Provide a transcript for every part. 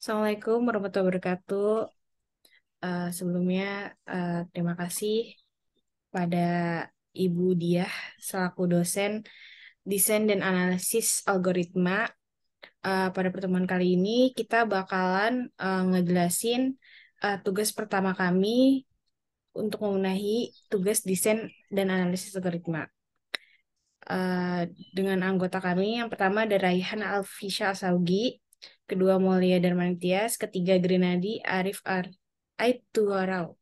Assalamualaikum warahmatullahi wabarakatuh. Sebelumnya terima kasih pada Ibu Diah selaku dosen desain dan analisis algoritma. Pada pertemuan kali ini kita bakalan ngejelasin tugas pertama kami untuk memenuhi tugas desain dan analisis algoritma. Eh, dengan anggota kami yang pertama ada Raihan Alfisha Asaugi, kedua Mulia Darmantias, ketiga Grenadi Arif Aituarau.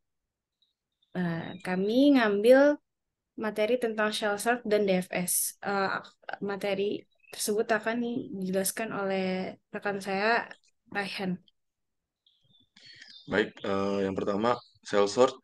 Kami ngambil materi tentang shell sort dan DFS. Materi tersebut akan dijelaskan oleh rekan saya, Raihan. Baik, yang pertama cell sort.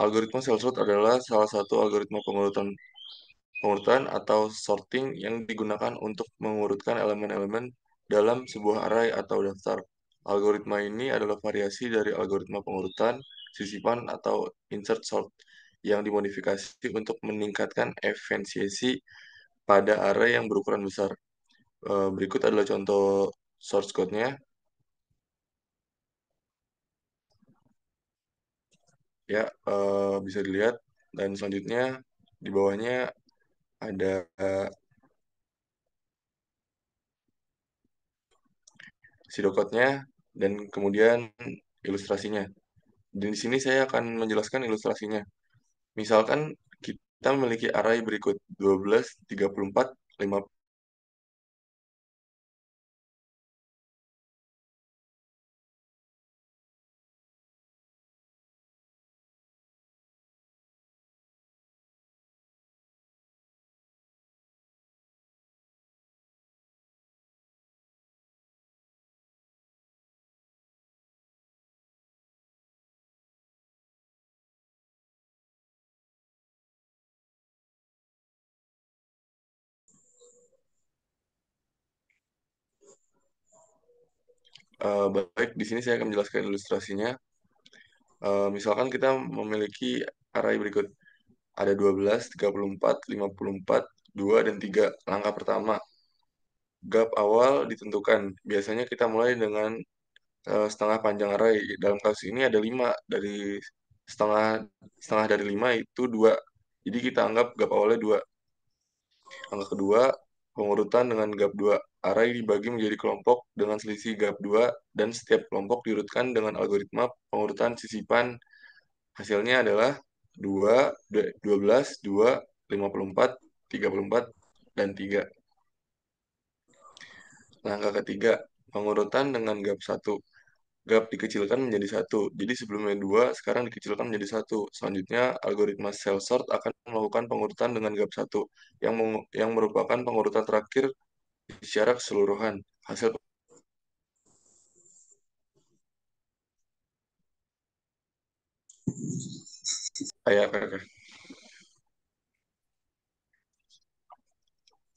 Algoritma cell sort adalah salah satu algoritma pengurutan atau sorting yang digunakan untuk mengurutkan elemen-elemen dalam sebuah array atau daftar. Algoritma ini adalah variasi dari algoritma pengurutan, sisipan, atau insert sort yang dimodifikasi untuk meningkatkan efisiensi pada array yang berukuran besar. Berikut adalah contoh source code-nya. Ya, bisa dilihat. Dan selanjutnya di bawahnya ada pseudocode-nya dan kemudian ilustrasinya. Dan di sini saya akan menjelaskan ilustrasinya. Misalkan kita memiliki array berikut 12, 34, 5. Baik, di sini saya akan menjelaskan ilustrasinya. Misalkan kita memiliki array berikut. Ada 12, 34, 54, 2, dan 3. Langkah pertama, gap awal ditentukan. Biasanya kita mulai dengan setengah panjang array. Dalam kasus ini ada 5 dari setengah setengah dari 5 itu 2. Jadi kita anggap gap awalnya 2. Langkah kedua, pengurutan dengan gap 2. Array dibagi menjadi kelompok dengan selisih gap 2 dan setiap kelompok diurutkan dengan algoritma pengurutan sisipan. Hasilnya adalah 2, 12, 2, 54, 34, dan 3. Langkah ketiga, pengurutan dengan gap 1. Gap dikecilkan menjadi 1. Jadi sebelumnya 2, sekarang dikecilkan menjadi 1. Selanjutnya, algoritma cell sort akan melakukan pengurutan dengan gap 1, yang merupakan pengurutan terakhir secara keseluruhan. Hasil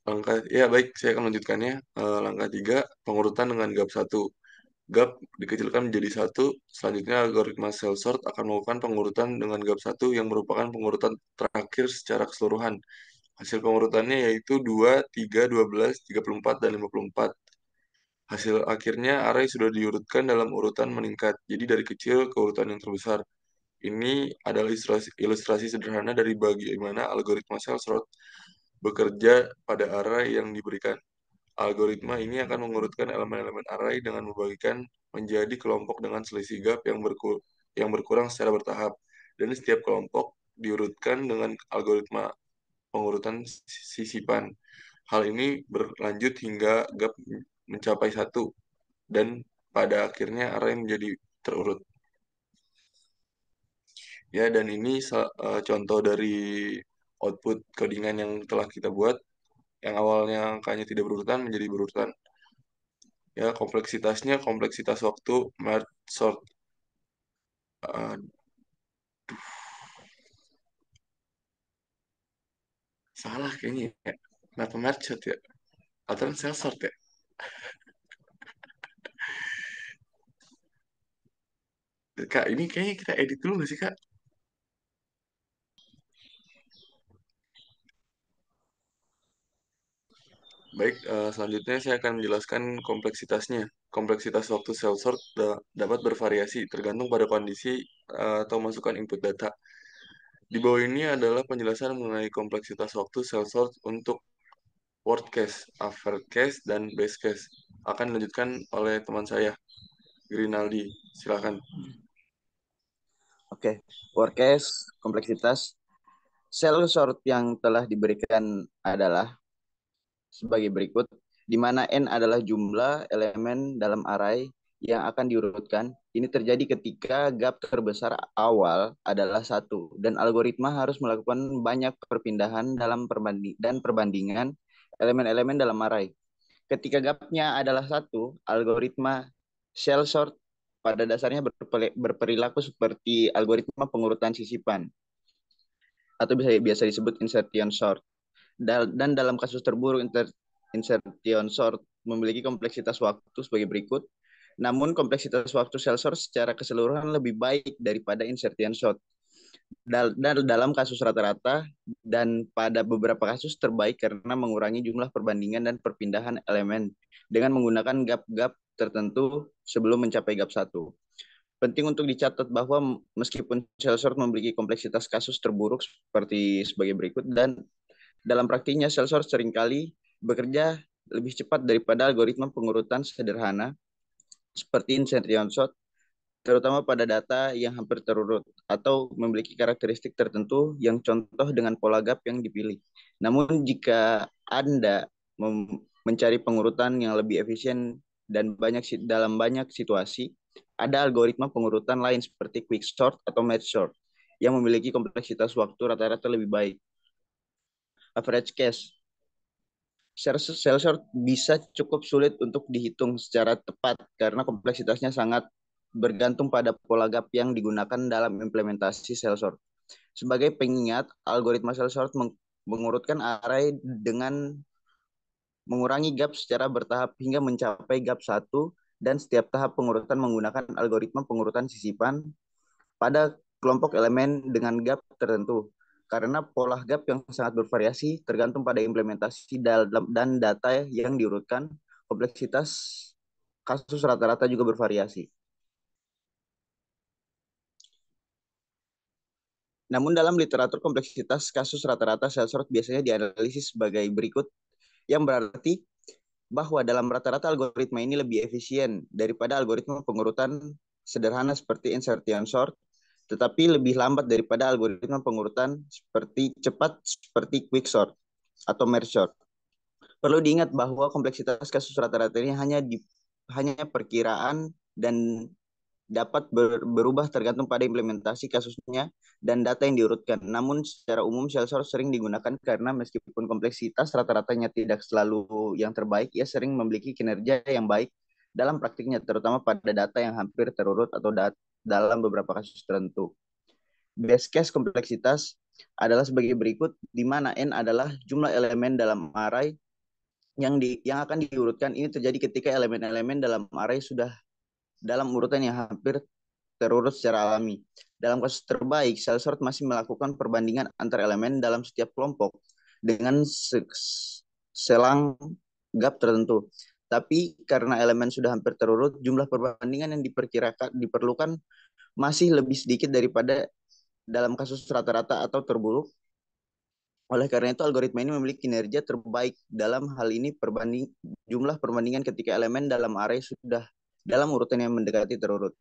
oke. Baik, saya akan melanjutkannya. Langkah 3, pengurutan dengan gap 1. Gap dikecilkan menjadi 1. Selanjutnya, algoritma cell sort akan melakukan pengurutan dengan gap 1 yang merupakan pengurutan terakhir secara keseluruhan. Hasil pengurutannya yaitu 2, 3, 12, 34, dan 54. Hasil akhirnya array sudah diurutkan dalam urutan meningkat. Jadi dari kecil ke urutan yang terbesar. Ini adalah ilustrasi sederhana dari bagaimana algoritma cell sort bekerja pada array yang diberikan. Algoritma ini akan mengurutkan elemen-elemen array dengan membagikan menjadi kelompok dengan selisih gap yang berkurang secara bertahap. Dan setiap kelompok diurutkan dengan algoritma pengurutan sisipan. Hal ini berlanjut hingga gap mencapai 1 dan pada akhirnya array menjadi terurut. Ya, dan ini contoh dari output codingan yang telah kita buat, yang awalnya angkanya tidak berurutan menjadi berurutan. Ya, kompleksitasnya kompleksitas waktu merge sort. Uh, Salah kayaknya ya. Kenapa merge sort ya? Atau cell sort ya? Kak, ini kayaknya kita edit dulu nggak sih, Kak? Baik, selanjutnya saya akan menjelaskan kompleksitasnya. Kompleksitas waktu cell sort dapat bervariasi tergantung pada kondisi atau masukan input data. Di bawah ini adalah penjelasan mengenai kompleksitas waktu cell sort untuk word case, upper case, dan base case. Akan dilanjutkan oleh teman saya, Grinaldi. Silakan. Oke, forecast kompleksitas cell sort yang telah diberikan adalah sebagai berikut, di mana N adalah jumlah elemen dalam array yang akan diurutkan. Ini terjadi ketika gap terbesar awal adalah 1, dan algoritma harus melakukan banyak perpindahan dan perbandingan elemen-elemen dalam array. Ketika gapnya adalah 1, algoritma cell sort pada dasarnya berperilaku seperti algoritma pengurutan sisipan atau biasa disebut insertion sort. Dan dalam kasus terburuk, insertion sort memiliki kompleksitas waktu sebagai berikut. Namun kompleksitas waktu cell sort secara keseluruhan lebih baik daripada insertion sort. Dan dalam kasus rata-rata dan pada beberapa kasus terbaik karena mengurangi jumlah perbandingan dan perpindahan elemen dengan menggunakan gap-gap tertentu sebelum mencapai gap 1. Penting untuk dicatat bahwa meskipun cell sort memiliki kompleksitas kasus terburuk sebagai berikut, dan dalam praktiknya cell sort seringkali bekerja lebih cepat daripada algoritma pengurutan sederhana seperti insertion sort, terutama pada data yang hampir terurut atau memiliki karakteristik tertentu yang contoh dengan pola gap yang dipilih. Namun jika Anda mencari pengurutan yang lebih efisien dan dalam banyak situasi, ada algoritma pengurutan lain seperti quicksort atau merge sort yang memiliki kompleksitas waktu rata-rata lebih baik. Average case. Cell sort bisa cukup sulit untuk dihitung secara tepat karena kompleksitasnya sangat bergantung pada pola gap yang digunakan dalam implementasi cell sort. Sebagai pengingat, algoritma cell sort mengurutkan array dengan mengurangi gap secara bertahap hingga mencapai gap 1, dan setiap tahap pengurutan menggunakan algoritma pengurutan sisipan pada kelompok elemen dengan gap tertentu. Karena pola gap yang sangat bervariasi tergantung pada implementasi dan data yang diurutkan, kompleksitas kasus rata-rata juga bervariasi. Namun dalam literatur kompleksitas kasus rata-rata cell sort biasanya dianalisis sebagai berikut, yang berarti bahwa dalam rata-rata algoritma ini lebih efisien daripada algoritma pengurutan sederhana seperti insertion sort, tetapi lebih lambat daripada algoritma pengurutan cepat seperti quicksort atau merge sort. Perlu diingat bahwa kompleksitas kasus rata-rata ini hanya perkiraan dan dapat berubah tergantung pada implementasi kasusnya dan data yang diurutkan. Namun secara umum cell sort sering digunakan karena meskipun kompleksitas rata-ratanya tidak selalu yang terbaik, ia sering memiliki kinerja yang baik dalam praktiknya, terutama pada data yang hampir terurut atau dalam beberapa kasus tertentu. Base case kompleksitas adalah sebagai berikut, di mana N adalah jumlah elemen dalam array yang akan diurutkan. Ini terjadi ketika elemen-elemen dalam array sudah dalam urutan yang hampir terurut secara alami. Dalam kasus terbaik, cell sort masih melakukan perbandingan antar elemen dalam setiap kelompok dengan selang gap tertentu. Tapi karena elemen sudah hampir terurut, jumlah perbandingan yang diperlukan masih lebih sedikit daripada dalam kasus rata-rata atau terburuk. Oleh karena itu, algoritma ini memiliki kinerja terbaik dalam hal ini jumlah perbandingan ketika elemen dalam array sudah dalam urutan yang mendekati terurut.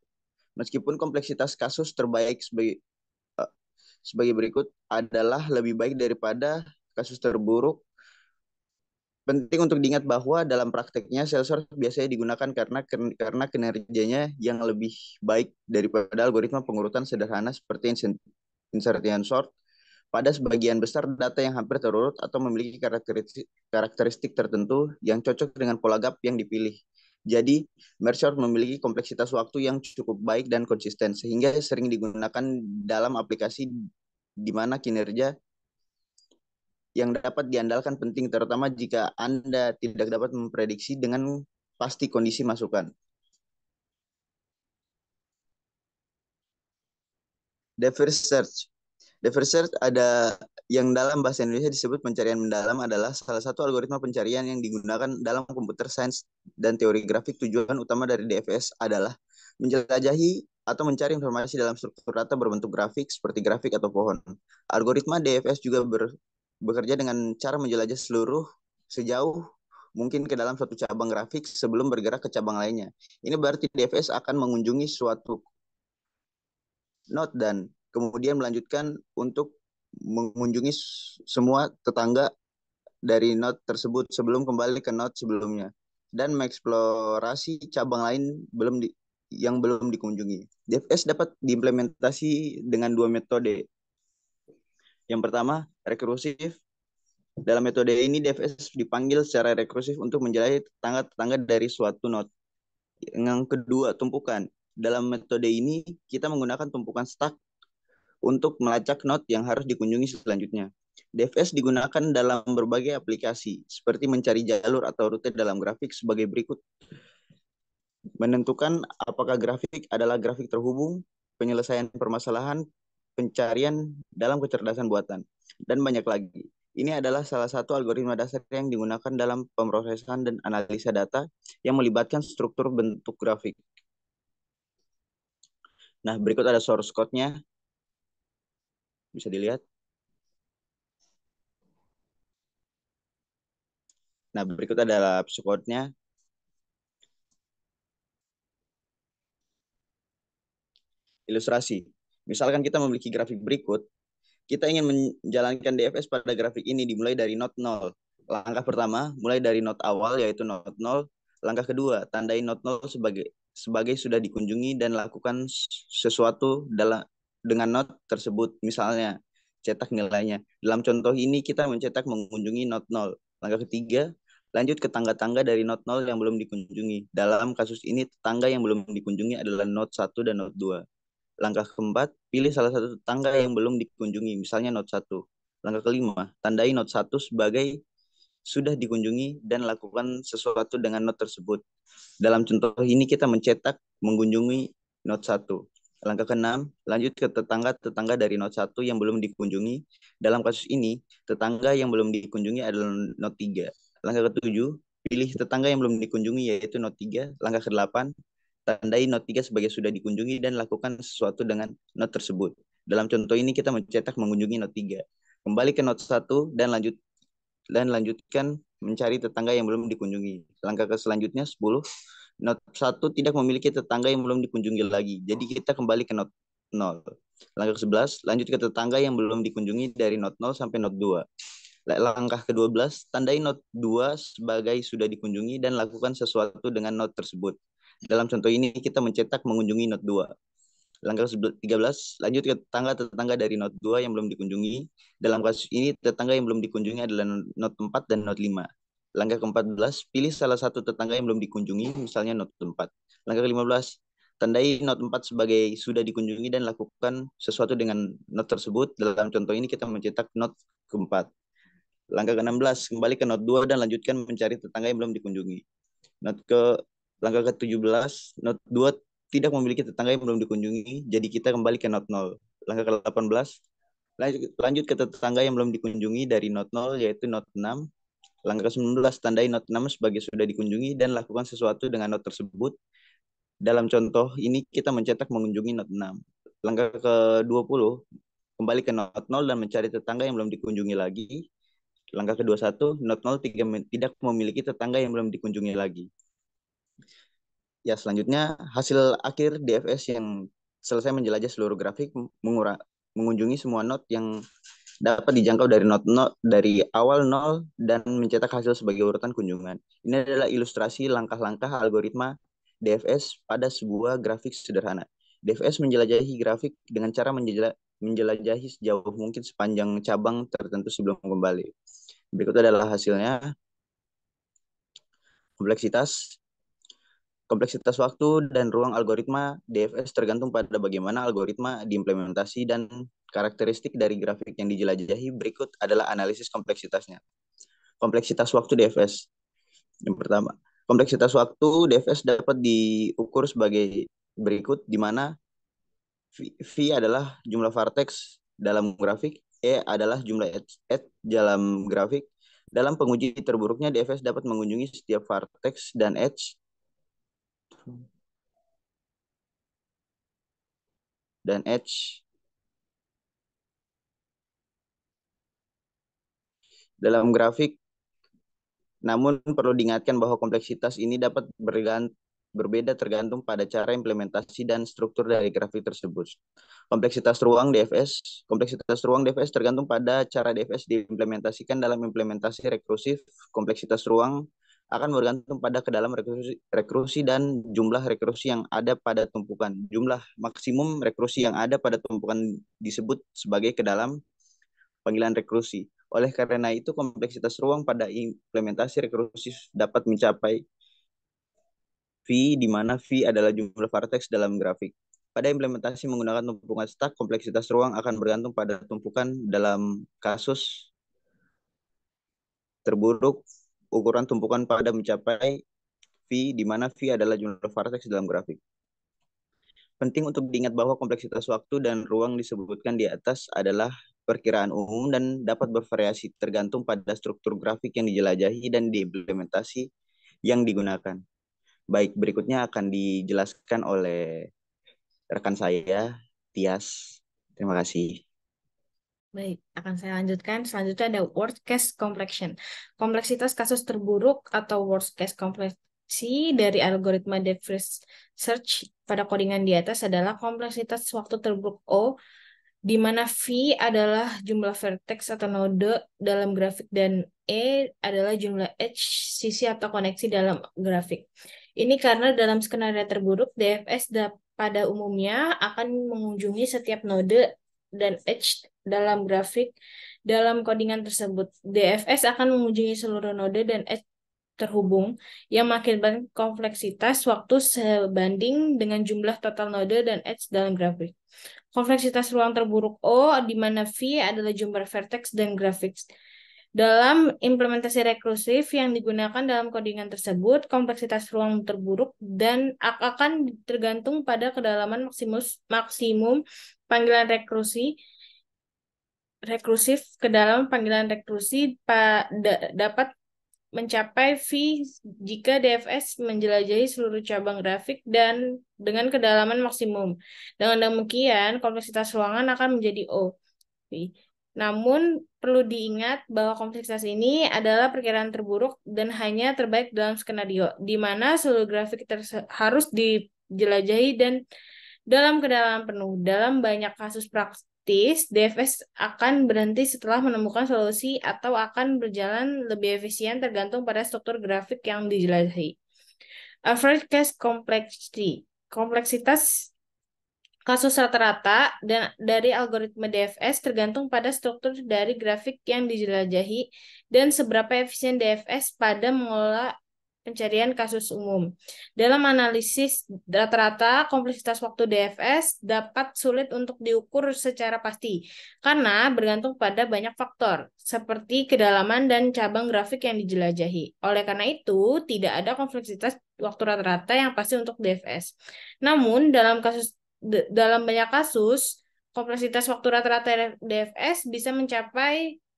Meskipun kompleksitas kasus terbaik sebagai berikut adalah lebih baik daripada kasus terburuk, penting untuk diingat bahwa dalam prakteknya cell sort biasanya digunakan karena kinerjanya yang lebih baik daripada algoritma pengurutan sederhana seperti insertion sort pada sebagian besar data yang hampir terurut atau memiliki karakteristik tertentu yang cocok dengan pola gap yang dipilih. Jadi, merge sort memiliki kompleksitas waktu yang cukup baik dan konsisten, sehingga sering digunakan dalam aplikasi di mana kinerja yang dapat diandalkan penting, terutama jika Anda tidak dapat memprediksi dengan pasti kondisi masukan. The first search. Depth search ada yang dalam bahasa Indonesia disebut pencarian mendalam adalah salah satu algoritma pencarian yang digunakan dalam komputer sains dan teori grafik. Tujuan utama dari DFS adalah menjelajahi atau mencari informasi dalam struktur data berbentuk grafik seperti grafik atau pohon. Algoritma DFS juga bekerja dengan cara menjelajah sejauh mungkin ke dalam suatu cabang grafik sebelum bergerak ke cabang lainnya. Ini berarti DFS akan mengunjungi suatu node dan kemudian melanjutkan untuk mengunjungi semua tetangga dari node tersebut sebelum kembali ke node sebelumnya dan mengeksplorasi cabang lain yang belum dikunjungi. DFS dapat diimplementasi dengan dua metode. Yang pertama, rekursif. Dalam metode ini DFS dipanggil secara rekursif untuk menjelajahi tetangga-tetangga dari suatu node. Yang kedua, tumpukan. Dalam metode ini kita menggunakan tumpukan stack untuk melacak node yang harus dikunjungi selanjutnya. DFS digunakan dalam berbagai aplikasi, seperti mencari jalur atau rute dalam grafik sebagai berikut. Menentukan apakah grafik adalah grafik terhubung, penyelesaian permasalahan, pencarian dalam kecerdasan buatan, dan banyak lagi. Ini adalah salah satu algoritma dasar yang digunakan dalam pemrosesan dan analisa data yang melibatkan struktur bentuk grafik. Nah, berikut ada source code-nya. Bisa dilihat. Nah, berikut adalah pseudocode-nya. Ilustrasi. Misalkan kita memiliki grafik berikut, kita ingin menjalankan DFS pada grafik ini dimulai dari node 0. Langkah pertama, mulai dari node awal yaitu node 0. Langkah kedua, tandai node 0 sebagai sudah dikunjungi dan lakukan sesuatu dengan node tersebut. Misalnya, cetak nilainya. Dalam contoh ini kita mencetak mengunjungi node 0. Langkah ketiga, lanjut ke tangga-tangga dari node 0 yang belum dikunjungi. Dalam kasus ini, tangga yang belum dikunjungi adalah node 1 dan node 2. Langkah keempat, pilih salah satu tangga yang belum dikunjungi, misalnya node 1. Langkah kelima, tandai node 1 sebagai sudah dikunjungi dan lakukan sesuatu dengan node tersebut. Dalam contoh ini kita mencetak mengunjungi node 1. Langkah keenam, lanjut ke tetangga-tetangga dari node 1 yang belum dikunjungi. Dalam kasus ini, tetangga yang belum dikunjungi adalah node 3. Langkah ketujuh, pilih tetangga yang belum dikunjungi yaitu node 3. Langkah ke-8, tandai node 3 sebagai sudah dikunjungi dan lakukan sesuatu dengan node tersebut. Dalam contoh ini kita mencetak mengunjungi node 3. Kembali ke node 1 dan lanjutkan mencari tetangga yang belum dikunjungi. Langkah selanjutnya 10, node 1 tidak memiliki tetangga yang belum dikunjungi lagi. Jadi kita kembali ke node 0. Langkah ke-11, lanjut ke tetangga yang belum dikunjungi dari node 0 sampai node 2. Langkah ke-12, tandai node 2 sebagai sudah dikunjungi dan lakukan sesuatu dengan node tersebut. Dalam contoh ini kita mencetak mengunjungi node 2. Langkah ke-13, lanjut ke tetangga-tetangga dari node 2 yang belum dikunjungi. Dalam kasus ini tetangga yang belum dikunjungi adalah node 4 dan node 5. Langkah ke-14, pilih salah satu tetangga yang belum dikunjungi, misalnya node 4. Langkah ke-15, tandai node 4 sebagai sudah dikunjungi dan lakukan sesuatu dengan node tersebut. Dalam contoh ini kita mencetak node ke-4. Langkah ke-16, kembali ke node 2 dan lanjutkan mencari tetangga yang belum dikunjungi. Langkah ke-17, node 2 tidak memiliki tetangga yang belum dikunjungi, jadi kita kembali ke node 0. Langkah ke-18, lanjut ke tetangga yang belum dikunjungi dari node 0, yaitu node 6. Langkah ke-19, tandai node 6 sebagai sudah dikunjungi dan lakukan sesuatu dengan node tersebut. Dalam contoh ini kita mencetak mengunjungi node 6. Langkah ke-20, kembali ke node 0 dan mencari tetangga yang belum dikunjungi lagi. Langkah ke-21, node 0 tidak memiliki tetangga yang belum dikunjungi lagi. Ya, selanjutnya hasil akhir DFS yang selesai menjelajah seluruh grafik, mengunjungi semua node yang dapat dijangkau dari awal 0 dan mencetak hasil sebagai urutan kunjungan. Ini adalah ilustrasi langkah-langkah algoritma DFS pada sebuah grafik sederhana. DFS menjelajahi grafik dengan cara menjelajahi sejauh mungkin sepanjang cabang tertentu sebelum kembali. Berikut adalah hasilnya. Kompleksitas waktu dan ruang algoritma DFS tergantung pada bagaimana algoritma diimplementasi dan karakteristik dari grafik yang dijelajahi. Berikut adalah analisis kompleksitasnya. Kompleksitas waktu DFS. Yang pertama, kompleksitas waktu DFS dapat diukur sebagai berikut, di mana V adalah jumlah vertex dalam grafik, E adalah jumlah edge dalam grafik. Dalam penguji terburuknya, DFS dapat mengunjungi setiap vertex dan edge dalam grafik. Namun perlu diingatkan bahwa kompleksitas ini dapat berbeda tergantung pada cara implementasi dan struktur dari grafik tersebut. Kompleksitas ruang DFS tergantung pada cara DFS diimplementasikan dalam implementasi rekursif. Kompleksitas ruang akan bergantung pada kedalaman rekursi dan jumlah rekursi yang ada pada tumpukan. Jumlah maksimum rekursi yang ada pada tumpukan disebut sebagai kedalam panggilan rekursi. Oleh karena itu, kompleksitas ruang pada implementasi rekursif dapat mencapai V, di mana V adalah jumlah vertex dalam grafik. Pada implementasi menggunakan tumpukan stack, kompleksitas ruang akan bergantung pada tumpukan. Dalam kasus terburuk, ukuran tumpukan pada mencapai V, di mana V adalah jumlah vertex dalam grafik. Penting untuk diingat bahwa kompleksitas waktu dan ruang disebutkan di atas adalah perkiraan umum dan dapat bervariasi tergantung pada struktur grafik yang dijelajahi dan diimplementasi yang digunakan. Baik, berikutnya akan dijelaskan oleh rekan saya, Tias. Terima kasih. Baik, akan saya lanjutkan. Selanjutnya ada worst case complexion. Kompleksitas kasus terburuk atau worst case kompleksi dari algoritma DFS search pada codingan di atas adalah kompleksitas waktu terburuk O, di mana V adalah jumlah vertex atau node dalam grafik dan E adalah jumlah edge, sisi atau koneksi dalam grafik. Ini karena dalam skenario terburuk, DFS pada umumnya akan mengunjungi setiap node dan edge dalam grafik dalam codingan tersebut. DFS akan mengunjungi seluruh node dan edge terhubung yang mengakibatkan kompleksitas waktu sebanding dengan jumlah total node dan edge dalam grafik. Kompleksitas ruang terburuk O, di mana V adalah jumlah vertex dan grafik. Dalam implementasi rekursif yang digunakan dalam codingan tersebut, kompleksitas ruang terburuk dan akan tergantung pada kedalaman maksimum panggilan rekursif ke dalam panggilan rekursi dapat mencapai V jika DFS menjelajahi seluruh cabang grafik dan dengan kedalaman maksimum. Dengan demikian, kompleksitas ruangan akan menjadi O. Namun, perlu diingat bahwa kompleksitas ini adalah perkiraan terburuk dan hanya terbaik dalam skenario, di mana seluruh grafik harus dijelajahi dan dalam kedalaman penuh. Dalam banyak kasus praktis, DFS akan berhenti setelah menemukan solusi atau akan berjalan lebih efisien tergantung pada struktur grafik yang dijelajahi. Average case complexity. Kompleksitas kasus rata-rata dan dari algoritma DFS tergantung pada struktur dari grafik yang dijelajahi dan seberapa efisien DFS pada mengelola pencarian kasus umum. Dalam analisis rata-rata, kompleksitas waktu DFS dapat sulit untuk diukur secara pasti karena bergantung pada banyak faktor seperti kedalaman dan cabang grafik yang dijelajahi. Oleh karena itu, tidak ada kompleksitas waktu rata-rata yang pasti untuk DFS. Namun, dalam banyak kasus, kompleksitas waktu rata-rata DFS bisa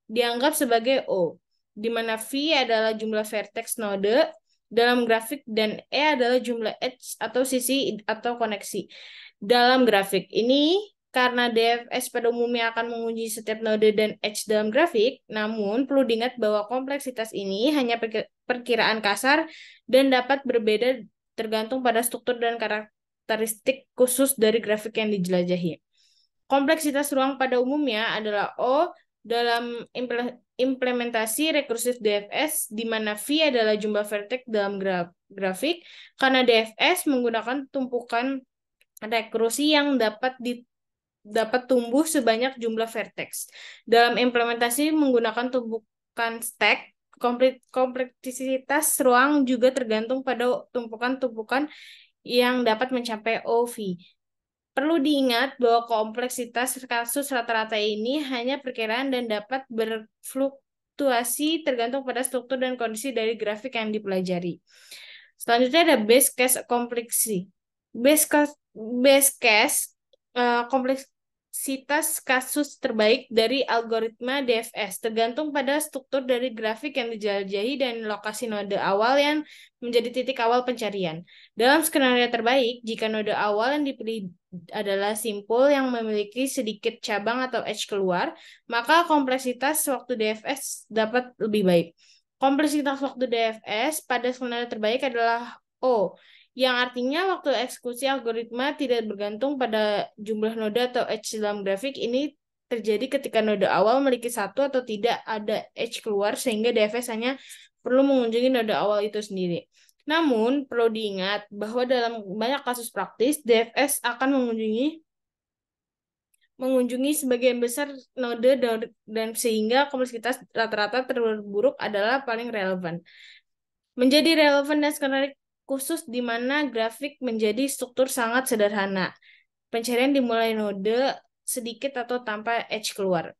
dianggap sebagai O, di mana V adalah jumlah vertex node dalam grafik dan E adalah jumlah edge atau sisi atau koneksi dalam grafik. Ini karena DFS pada umumnya akan menguji setiap node dan edge dalam grafik, namun perlu diingat bahwa kompleksitas ini hanya perkiraan kasar dan dapat berbeda tergantung pada struktur dan karakteristik khusus dari grafik yang dijelajahi. Kompleksitas ruang pada umumnya adalah O dalam implementasi rekursif DFS, di mana V adalah jumlah vertex dalam grafik, karena DFS menggunakan tumpukan rekursi yang dapat tumbuh sebanyak jumlah vertex. Dalam implementasi menggunakan tumpukan stack, kompleksitas ruang juga tergantung pada tumpukan-tumpukan yang dapat mencapai OV. Perlu diingat bahwa kompleksitas kasus rata-rata ini hanya perkiraan dan dapat berfluktuasi tergantung pada struktur dan kondisi dari grafik yang dipelajari. Selanjutnya ada base case kompleksi. Base case kompleksitas kasus terbaik dari algoritma DFS tergantung pada struktur dari grafik yang dijelajahi dan lokasi node awal yang menjadi titik awal pencarian. Dalam skenario terbaik, jika node awal yang dipilih adalah simpul yang memiliki sedikit cabang atau edge keluar, maka kompleksitas waktu DFS dapat lebih baik. Kompleksitas waktu DFS pada skenario terbaik adalah O, yang artinya waktu eksekusi algoritma tidak bergantung pada jumlah node atau edge dalam grafik. Ini terjadi ketika node awal memiliki satu atau tidak ada edge keluar, sehingga DFS hanya perlu mengunjungi node awal itu sendiri. Namun, perlu diingat bahwa dalam banyak kasus praktis, DFS akan mengunjungi sebagian besar node dan sehingga kompleksitas rata-rata terburuk adalah paling relevan. Menjadi relevan dan skenario khusus di mana grafik menjadi struktur sangat sederhana. Pencarian dimulai node sedikit atau tanpa edge keluar.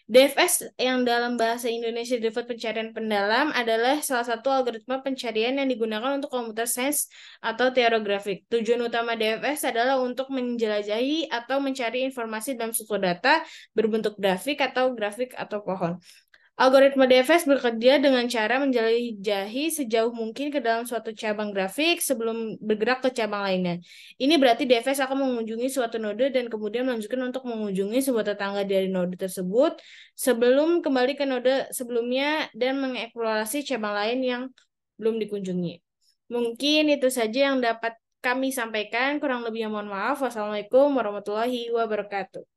DFS yang dalam bahasa Indonesia disebut pencarian pendalam adalah salah satu algoritma pencarian yang digunakan untuk computer science atau teori grafik. Tujuan utama DFS adalah untuk menjelajahi atau mencari informasi dalam struktur data berbentuk grafik atau pohon. Algoritma DFS bekerja dengan cara menjelajahi sejauh mungkin ke dalam suatu cabang grafik sebelum bergerak ke cabang lainnya. Ini berarti DFS akan mengunjungi suatu node dan kemudian melanjutkan untuk mengunjungi sebuah tetangga dari node tersebut sebelum kembali ke node sebelumnya dan mengeksplorasi cabang lain yang belum dikunjungi. Mungkin itu saja yang dapat kami sampaikan. Kurang lebihnya mohon maaf. Wassalamualaikum warahmatullahi wabarakatuh.